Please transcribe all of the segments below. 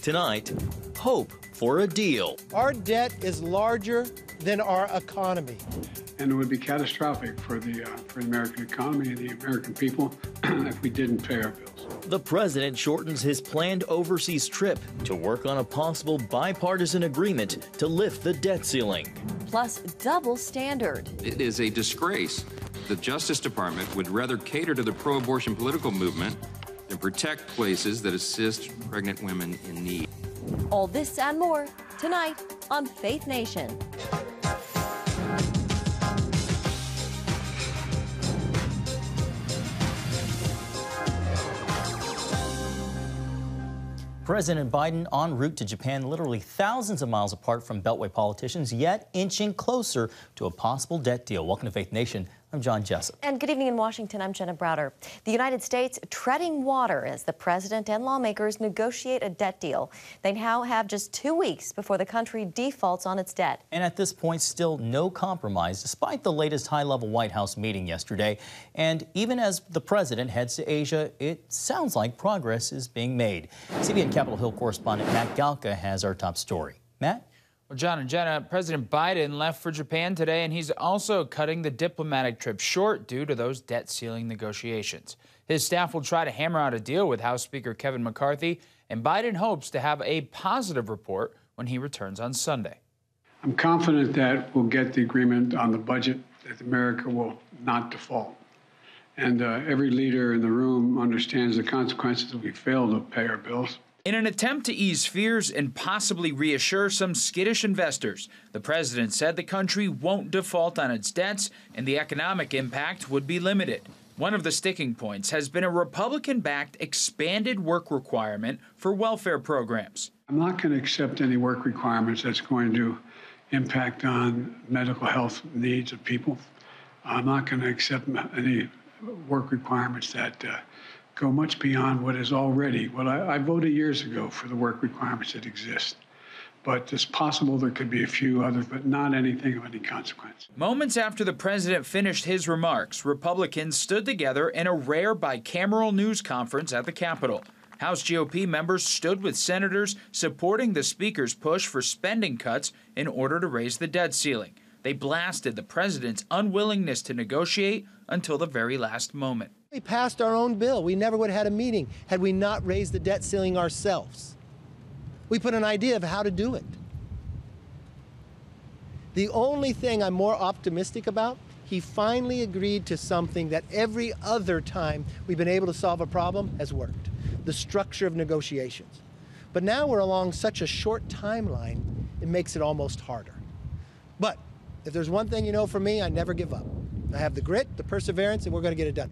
Tonight, hope for a deal. Our debt is larger than our economy. And it would be catastrophic for the American economy and the American people if we didn't pay our bills. The president shortens his planned overseas trip to work on a possible bipartisan agreement to lift the debt ceiling. Plus, double standard. It is a disgrace. The Justice Department would rather cater to the pro-abortion political movement than protect places that assist pregnant women in need. All this and more tonight on Faith Nation. President Biden en route to Japan, literally thousands of miles apart from Beltway politicians, yet inching closer to a possible debt deal. Welcome to Faith Nation. I'm John Jessup. And good evening in Washington. I'm Jenna Browder. The United States treading water as the president and lawmakers negotiate a debt deal. They now have just 2 weeks before the country defaults on its debt. And at this point, still no compromise, despite the latest high-level White House meeting yesterday. And even as the president heads to Asia, it sounds like progress is being made. CBN Capitol Hill correspondent Matt Galka has our top story. Matt? Well, John and Jenna, President Biden left for Japan today, and he's also cutting the diplomatic trip short due to those debt ceiling negotiations. His staff will try to hammer out a deal with House Speaker Kevin McCarthy, and Biden hopes to have a positive report when he returns on Sunday. I'm confident that we'll get the agreement on the budget, that America will not default. And every leader in the room understands the consequences if we fail to pay our bills. In an attempt to ease fears and possibly reassure some skittish investors, the president said the country won't default on its debts and the economic impact would be limited. One of the sticking points has been a Republican-backed expanded work requirement for welfare programs. I'm not going to accept any work requirements that's going to impact on medical health needs of people. I'm not going to accept any work requirements that go much beyond what is already. Well, I voted years ago for the work requirements that exist. But it's possible there could be a few others, but not anything of any consequence. Moments after the president finished his remarks, Republicans stood together in a rare bicameral news conference at the Capitol. House GOP members stood with senators supporting the speaker's push for spending cuts in order to raise the debt ceiling. They blasted the president's unwillingness to negotiate until the very last moment. We passed our own bill. We never would have had a meeting had we not raised the debt ceiling ourselves. We put an idea of how to do it. The only thing I'm more optimistic about, he finally agreed to something that every other time we've been able to solve a problem has worked, the structure of negotiations. But now we're along such a short timeline, it makes it almost harder. But if there's one thing you know from me, I never give up. I have the grit, the perseverance, and we're going to get it done.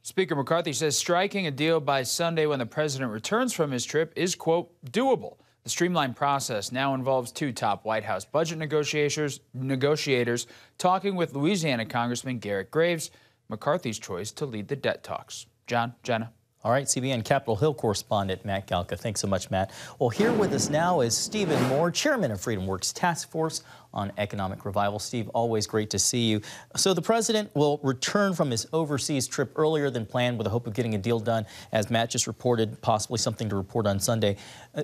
Speaker McCarthy says striking a deal by Sunday when the president returns from his trip is, quote, doable. The streamlined process now involves two top White House budget negotiators talking with Louisiana Congressman Garrett Graves, McCarthy's choice to lead the debt talks. John, Jenna. All right, CBN Capitol Hill correspondent Matt Galka. Thanks so much, Matt. Well, here with us now is Stephen Moore, chairman of Freedom Works Task Force on Economic Revival. Steve, always great to see you. So the president will return from his overseas trip earlier than planned with the hope of getting a deal done, as Matt just reported, possibly something to report on Sunday.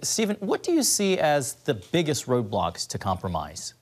Stephen, what do you see as the biggest roadblocks to compromise?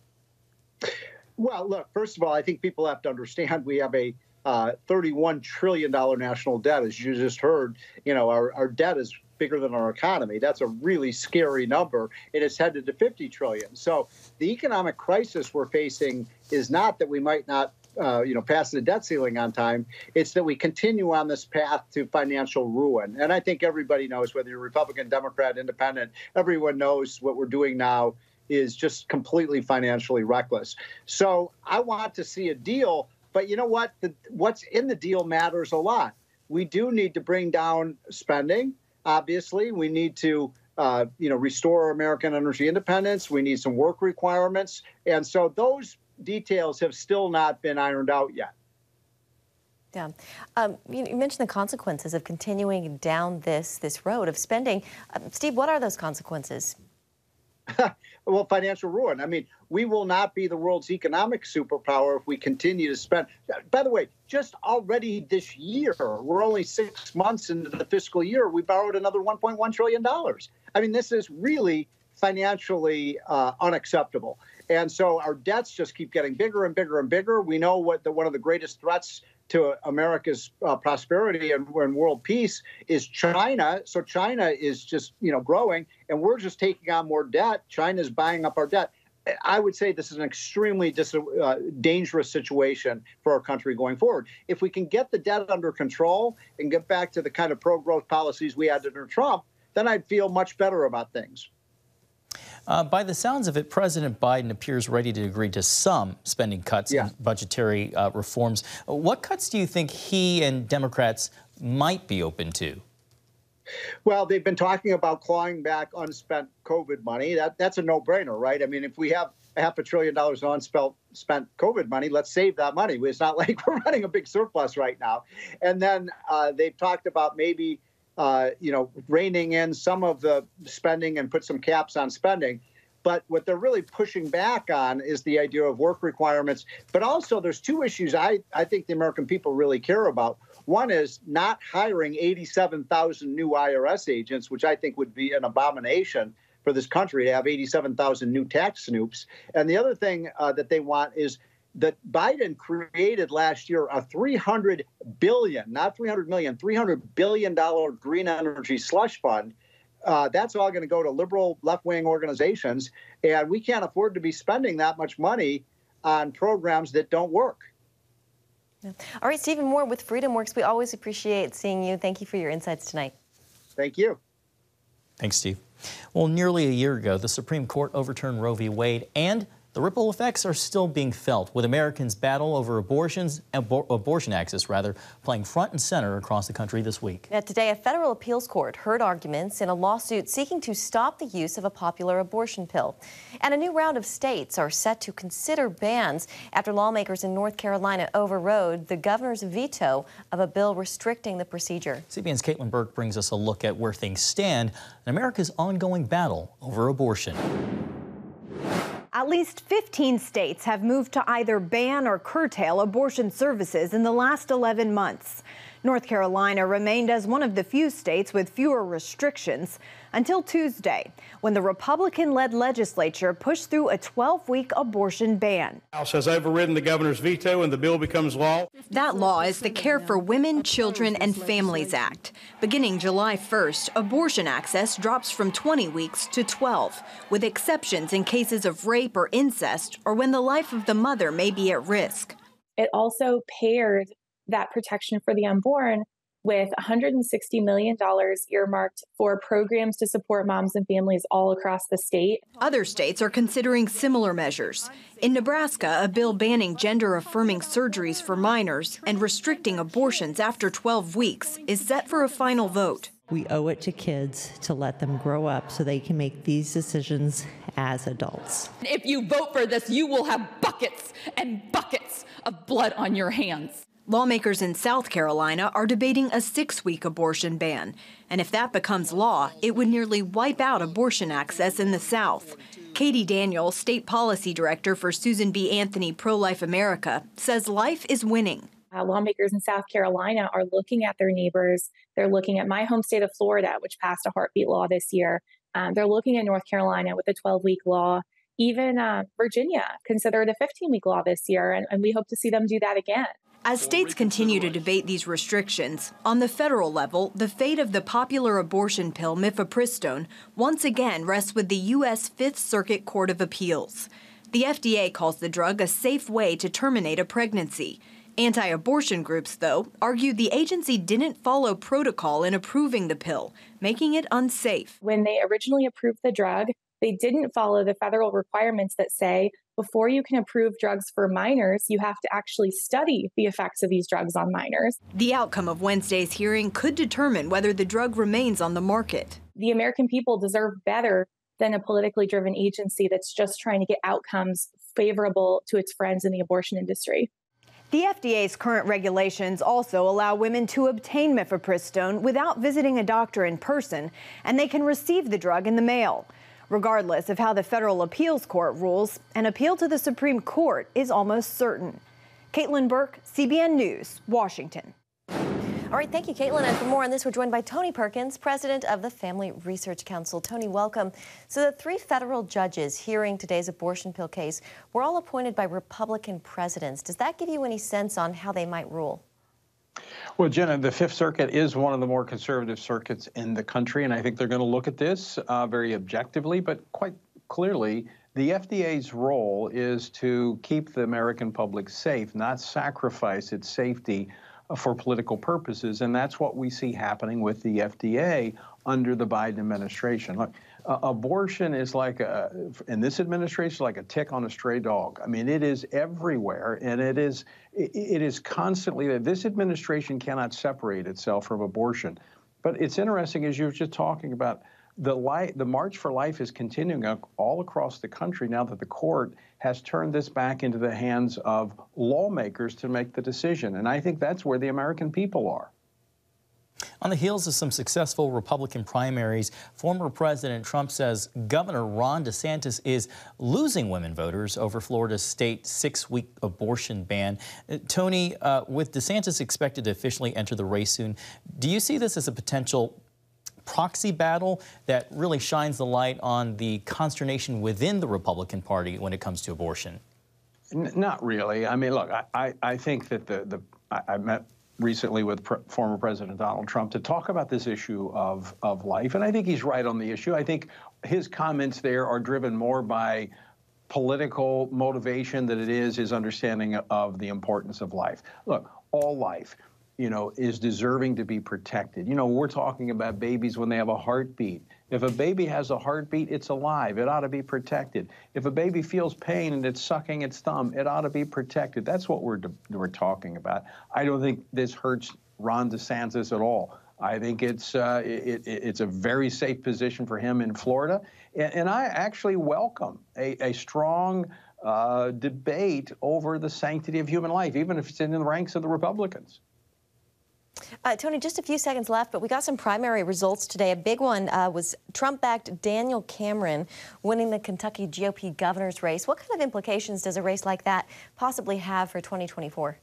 Well, look, first of all, I think people have to understand we have a $31 trillion national debt. As you just heard, you know, our debt is bigger than our economy. That's a really scary number. It is headed to 50 trillion. So the economic crisis we're facing is not that we might not pass the debt ceiling on time. It's that we continue on this path to financial ruin. And I think everybody knows, whether you're Republican, Democrat, Independent, everyone knows what we're doing now is just completely financially reckless. So I want to see a deal. But you know what? What's in the deal matters a lot. We do need to bring down spending. Obviously, we need to, restore American energy independence. We need some work requirements, and so those details have still not been ironed out yet. Yeah, you mentioned the consequences of continuing down this road of spending. Steve, what are those consequences? well, financial ruin. I mean, we will not be the world's economic superpower if we continue to spend. By the way, just already this year, we're only 6 months into the fiscal year, we borrowed another $1.1 trillion. I mean, this is really financially unacceptable. And so our debts just keep getting bigger and bigger and bigger. We know what one of the greatest threats to America's prosperity and world peace is China. So China is just, growing, and we're just taking on more debt. China's buying up our debt. I would say this is an extremely dangerous situation for our country going forward. If we can get the debt under control and get back to the kind of pro-growth policies we had under Trump, then I'd feel much better about things. By the sounds of it, President Biden appears ready to agree to some spending cuts and budgetary reforms. What cuts do you think he and Democrats might be open to? Well, they've been talking about clawing back unspent COVID money. That's a no-brainer, right? I mean, if we have $500 billion of unspent COVID money, let's save that money. It's not like we're running a big surplus right now. And then they've talked about maybe reining in some of the spending and put some caps on spending. But what they're really pushing back on is the idea of work requirements. But also there's two issues I think the American people really care about. One is not hiring 87,000 new IRS agents, which I think would be an abomination for this country to have 87,000 new tax snoops. And the other thing that they want is that Biden created last year a $300 billion, not $300 million, $300 billion green energy slush fund. That's all going to go to liberal left-wing organizations, and we can't afford to be spending that much money on programs that don't work. All right, Stephen Moore with FreedomWorks. We always appreciate seeing you. Thank you for your insights tonight. Thank you. Thanks, Steve. Well, nearly a year ago, the Supreme Court overturned Roe v. Wade, and the ripple effects are still being felt, with Americans' battle over abortion access, playing front and center across the country this week. Today, a federal appeals court heard arguments in a lawsuit seeking to stop the use of a popular abortion pill. And a new round of states are set to consider bans after lawmakers in North Carolina overrode the governor's veto of a bill restricting the procedure. CBN's Caitlin Burke brings us a look at where things stand in America's ongoing battle over abortion. At least 15 states have moved to either ban or curtail abortion services in the last 11 months. North Carolina remained as one of the few states with fewer restrictions until Tuesday, when the Republican-led legislature pushed through a 12-week abortion ban. The House has overridden the governor's veto and the bill becomes law. That law is the Care for Women, Children, and Families Act. Beginning July 1st, abortion access drops from 20 weeks to 12, with exceptions in cases of rape or incest or when the life of the mother may be at risk. It also paired that protection for the unborn with $160 million earmarked for programs to support moms and families all across the state. Other states are considering similar measures. In Nebraska, a bill banning gender-affirming surgeries for minors and restricting abortions after 12 weeks is set for a final vote. We owe it to kids to let them grow up so they can make these decisions as adults. If you vote for this, you will have buckets and buckets of blood on your hands. Lawmakers in South Carolina are debating a 6-week abortion ban. And if that becomes law, it would nearly wipe out abortion access in the South. Katie Daniel, state policy director for Susan B. Anthony Pro-Life America, says life is winning. Lawmakers in South Carolina are looking at their neighbors. They're looking at my home state of Florida, which passed a heartbeat law this year. They're looking at North Carolina with a 12-week law. Even Virginia considered a 15-week law this year, and we hope to see them do that again. As states continue to debate these restrictions, on the federal level, the fate of the popular abortion pill mifepristone once again rests with the U.S. Fifth Circuit Court of Appeals. The FDA calls the drug a safe way to terminate a pregnancy. Anti-abortion groups, though, argue the agency didn't follow protocol in approving the pill, making it unsafe. When they originally approved the drug, they didn't follow the federal requirements that say before you can approve drugs for minors, you have to actually study the effects of these drugs on minors. The outcome of Wednesday's hearing could determine whether the drug remains on the market. The American people deserve better than a politically driven agency that's just trying to get outcomes favorable to its friends in the abortion industry. The FDA's current regulations also allow women to obtain mifepristone without visiting a doctor in person, and they can receive the drug in the mail. Regardless of how the federal appeals court rules, an appeal to the Supreme Court is almost certain. Caitlin Burke, CBN News, Washington. All right, thank you, Caitlin. And for more on this, we're joined by Tony Perkins, president of the Family Research Council. Tony, welcome. So the 3 federal judges hearing today's abortion pill case were all appointed by Republican presidents. Does that give you any sense on how they might rule? Well, Jenna, the Fifth Circuit is one of the more conservative circuits in the country, and I think they're going to look at this very objectively, but quite clearly, the FDA's role is to keep the American public safe, not sacrifice its safety for political purposes, and that's what we see happening with the FDA under the Biden administration. Look, abortion is like, in this administration, like a tick on a stray dog. I mean, it is everywhere, and it is constantly, this administration cannot separate itself from abortion. But it's interesting, as you were just talking about, the March for Life is continuing all across the country now that the court has turned this back into the hands of lawmakers to make the decision. And I think that's where the American people are. On the heels of some successful Republican primaries, former President Trump says Governor Ron DeSantis is losing women voters over Florida's state 6-week abortion ban. Tony, with DeSantis expected to officially enter the race soon, do you see this as a potential proxy battle that really shines the light on the consternation within the Republican Party when it comes to abortion? Not really. I mean, look, I think that I met recently with former President Donald Trump to talk about this issue of life, and I think he's right on the issue. I think his comments there are driven more by political motivation than it is his understanding of the importance of life. Look, all life, is deserving to be protected. We're talking about babies when they have a heartbeat. If a baby has a heartbeat, it's alive. It ought to be protected. If a baby feels pain and it's sucking its thumb, it ought to be protected. That's what we're talking about. I don't think this hurts Ron DeSantis at all. I think it's a very safe position for him in Florida. And I actually welcome a strong debate over the sanctity of human life, even if it's in the ranks of the Republicans. Tony, just a few seconds left, but we got some primary results today. A big one was Trump-backed Daniel Cameron winning the Kentucky GOP governor's race. What kind of implications does a race like that possibly have for 2024?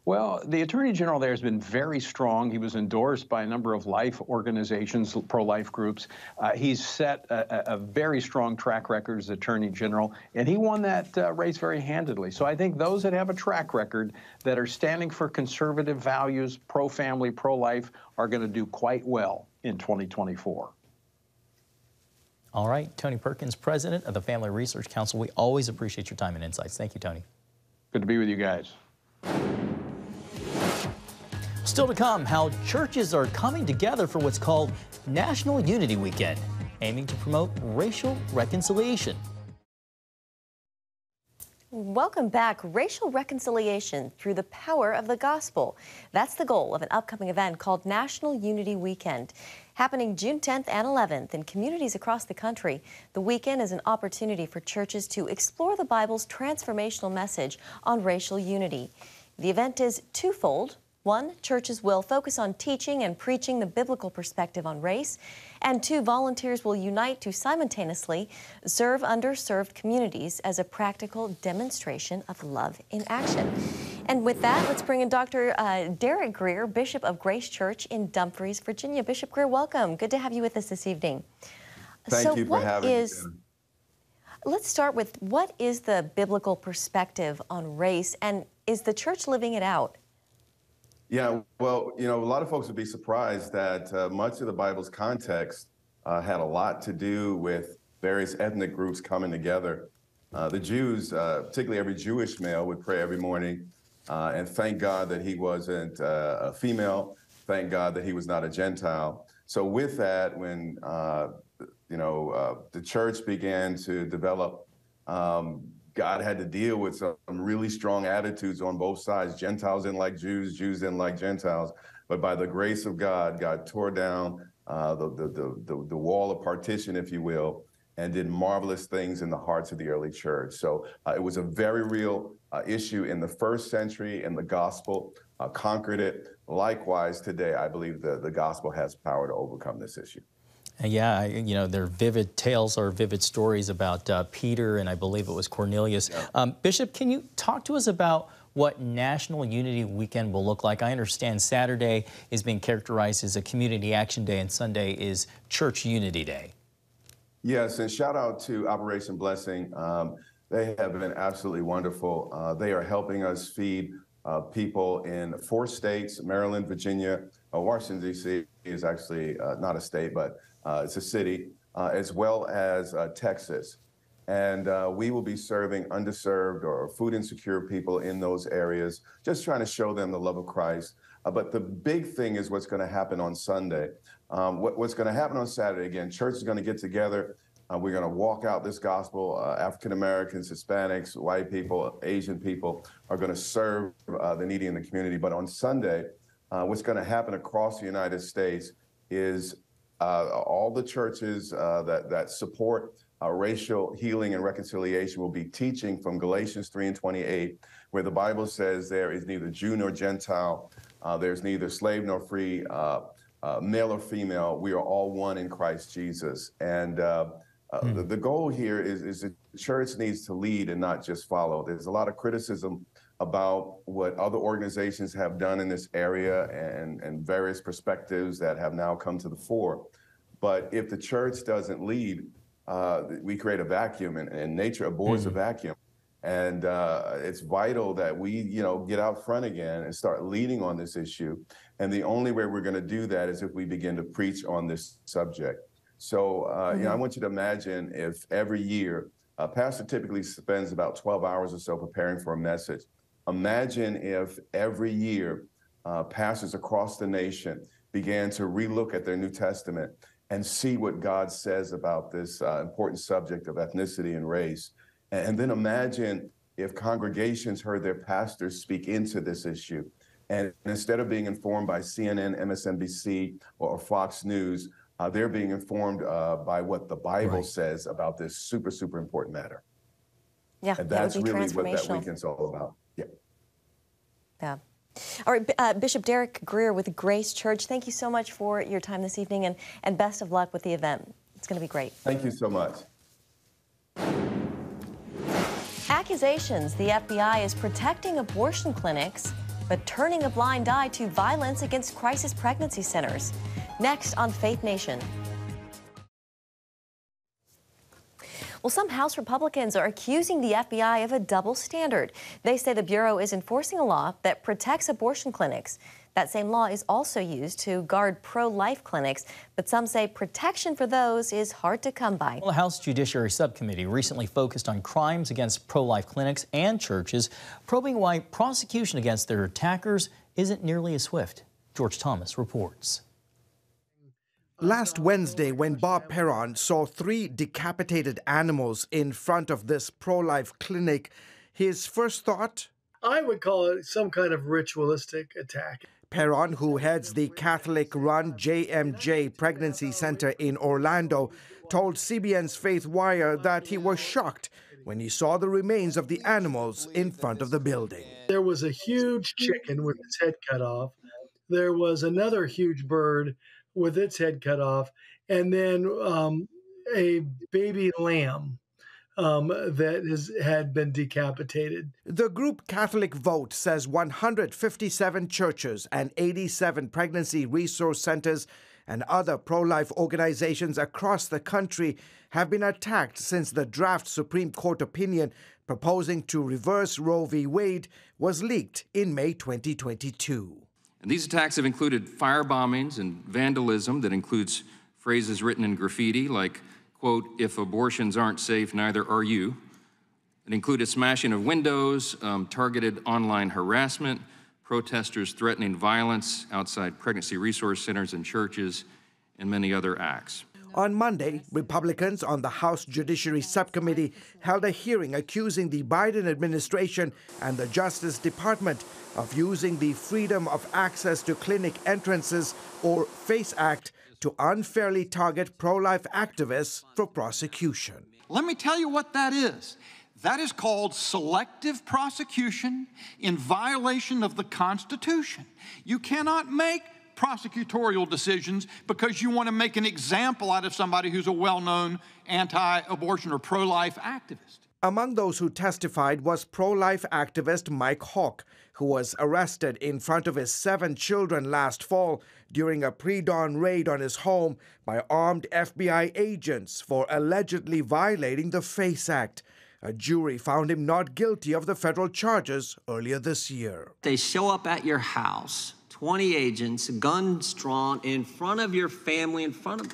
Well, the Attorney General there has been very strong. He was endorsed by a number of life organizations, pro-life groups. He's set a very strong track record as Attorney General, and he won that race very handedly. So I think those that have a track record that are standing for conservative values, pro-family, pro-life, are going to do quite well in 2024. All right, Tony Perkins, president of the Family Research Council. We always appreciate your time and insights. Thank you, Tony. Good to be with you guys. Still to come, how churches are coming together for what's called National Unity Weekend, aiming to promote racial reconciliation. Welcome back. Racial reconciliation through the power of the gospel. That's the goal of an upcoming event called National Unity Weekend. Happening June 10th and 11th in communities across the country, the weekend is an opportunity for churches to explore the Bible's transformational message on racial unity. The event is twofold. One, churches will focus on teaching and preaching the biblical perspective on race. And two, volunteers will unite to simultaneously serve underserved communities as a practical demonstration of love in action. And with that, let's bring in Dr. Derek Greer, Bishop of Grace Church in Dumfries, Virginia. Bishop Greer, welcome. Good to have you with us this evening. Thank you for having me. Let's start with, what is the biblical perspective on race, and is the church living it out? Yeah, well, a lot of folks would be surprised that much of the Bible's context had a lot to do with various ethnic groups coming together. The Jews, particularly every Jewish male, would pray every morning and thank God that he wasn't a female, thank God that he was not a Gentile. So with that, when, the church began to develop, God had to deal with some really strong attitudes on both sides. Gentiles didn't like Jews, Jews didn't like Gentiles. But by the grace of God, God tore down the wall of partition, if you will, and did marvelous things in the hearts of the early church. So it was a very real issue in the first century, and the gospel conquered it. Likewise, today, I believe the gospel has power to overcome this issue. Yeah, you know, their vivid tales or vivid stories about Peter and I believe it was Cornelius. Yeah. Bishop, can you talk to us about what National Unity Weekend will look like? I understand Saturday is being characterized as a Community Action Day and Sunday is Church Unity Day. Yes, and shout out to Operation Blessing. They have been absolutely wonderful. They are helping us feed people in 4 states, Maryland, Virginia, Washington, D.C. is actually not a state, but it's a city, as well as Texas. And we will be serving underserved or food insecure people in those areas, just trying to show them the love of Christ. But the big thing is what's going to happen on Sunday. What's going to happen on Saturday, again, church is going to get together. We're going to walk out this gospel. African Americans, Hispanics, white people, Asian people are going to serve the needy in the community. But on Sunday, what's going to happen across the United States is all the churches that support racial healing and reconciliation will be teaching from Galatians 3:28, where the Bible says there is neither Jew nor Gentile, there's neither slave nor free, male or female. We are all one in Christ Jesus. And the goal here is the church needs to lead and not just follow. There's a lot of criticism about what other organizations have done in this area and various perspectives that have now come to the fore. But if the church doesn't lead, we create a vacuum, and nature abhors a vacuum. And it's vital that we, get out front again and start leading on this issue. And the only way we're going to do that is if we begin to preach on this subject. So, I want you to imagine if every year, a pastor typically spends about 12 hours or so preparing for a message. Imagine if every year pastors across the nation began to relook at their New Testament and see what God says about this important subject of ethnicity and race. And then imagine if congregations heard their pastors speak into this issue. And instead of being informed by CNN, MSNBC, or Fox News, they're being informed by what the Bible says about this super, super important matter. Yeah, and that's that would be really what that transformational. weekend's all about. Yeah. Yeah. All right, Bishop Derek Greer with Grace Church, thank you so much for your time this evening, and best of luck with the event. It's going to be great. Thank you so much. Accusations the FBI is protecting abortion clinics, but turning a blind eye to violence against crisis pregnancy centers. Next on Faith Nation. Well, some House Republicans are accusing the FBI of a double standard. They say the Bureau is enforcing a law that protects abortion clinics. That same law is also used to guard pro-life clinics, but some say protection for those is hard to come by. Well, the House Judiciary Subcommittee recently focused on crimes against pro-life clinics and churches, probing why prosecution against their attackers isn't nearly as swift. George Thomas reports. Last Wednesday, when Bob Perron saw 3 decapitated animals in front of this pro-life clinic, his first thought? I would call it some kind of ritualistic attack. Perron, who heads the Catholic-run JMJ Pregnancy Center in Orlando, told CBN's Faith Wire that he was shocked when he saw the remains of the animals in front of the building. There was a huge chicken with its head cut off. There was another huge bird with its head cut off, and then a baby lamb that had been decapitated. The group Catholic Vote says 157 churches and 87 pregnancy resource centers and other pro-life organizations across the country have been attacked since the draft Supreme Court opinion proposing to reverse Roe v. Wade was leaked in May 2022. And these attacks have included firebombings and vandalism that includes phrases written in graffiti like, quote, "If abortions aren't safe, neither are you." It included smashing of windows, targeted online harassment, protesters threatening violence outside pregnancy resource centers and churches, and many other acts. On Monday, Republicans on the House Judiciary Subcommittee held a hearing accusing the Biden administration and the Justice Department of using the Freedom of Access to Clinic Entrances, or FACE Act, to unfairly target pro-life activists for prosecution. Let me tell you what that is. That is called selective prosecution in violation of the Constitution. You cannot make prosecutorial decisions because you want to make an example out of somebody who's a well-known anti-abortion or pro-life activist. Among those who testified was pro-life activist Mike Hawk, who was arrested in front of his 7 children last fall during a pre-dawn raid on his home by armed FBI agents for allegedly violating the FACE Act. A jury found him not guilty of the federal charges earlier this year. They show up at your house, 20 agents, guns drawn, in front of your family, in front of...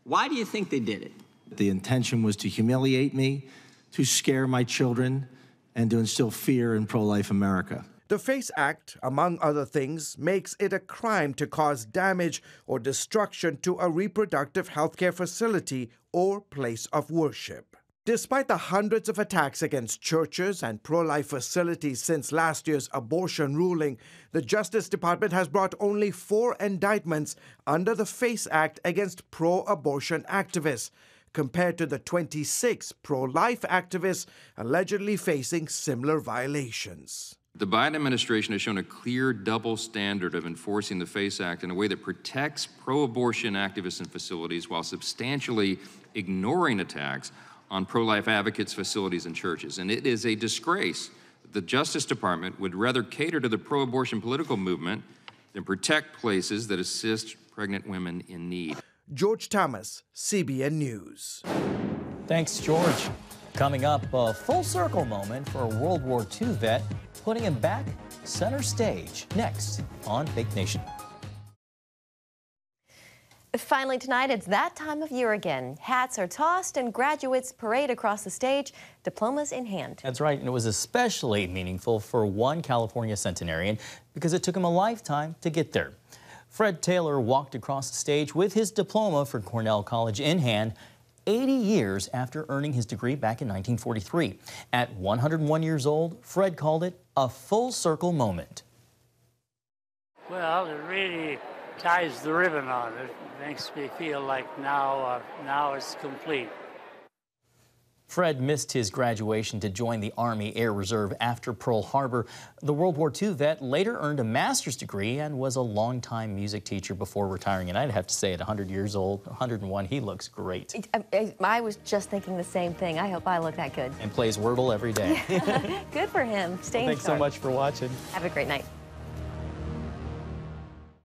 Why do you think they did it? The intention was to humiliate me, to scare my children, and to instill fear in pro-life America. The FACE Act, among other things, makes it a crime to cause damage or destruction to a reproductive health care facility or place of worship. Despite the hundreds of attacks against churches and pro-life facilities since last year's abortion ruling, the Justice Department has brought only 4 indictments under the FACE Act against pro-abortion activists, compared to the 26 pro-life activists allegedly facing similar violations. The Biden administration has shown a clear double standard of enforcing the FACE Act in a way that protects pro-abortion activists and facilities while substantially ignoring attacks on pro-life advocates, facilities, and churches. And it is a disgrace that the Justice Department would rather cater to the pro-abortion political movement than protect places that assist pregnant women in need. George Thomas, CBN News. Thanks, George. Coming up, a full circle moment for a World War II vet, putting him back center stage. Next on Fake Nation. Finally tonight, it's that time of year again. Hats are tossed and graduates parade across the stage, diplomas in hand. That's right, and it was especially meaningful for one California centenarian because it took him a lifetime to get there. Fred Taylor walked across the stage with his diploma for Cornell College in hand, 80 years after earning his degree back in 1943. At 101 years old, Fred called it a full circle moment. Well, it really ties the ribbon on it. Makes me feel like now it's complete. Fred missed his graduation to join the Army Air Reserve after Pearl Harbor. The World War II vet later earned a master's degree and was a longtime music teacher before retiring. And I'd have to say, at 100 years old, 101, he looks great. I was just thinking the same thing. I hope I look that good. And plays Wordle every day. Good for him. Staying Thanks so much for watching. Have a great night.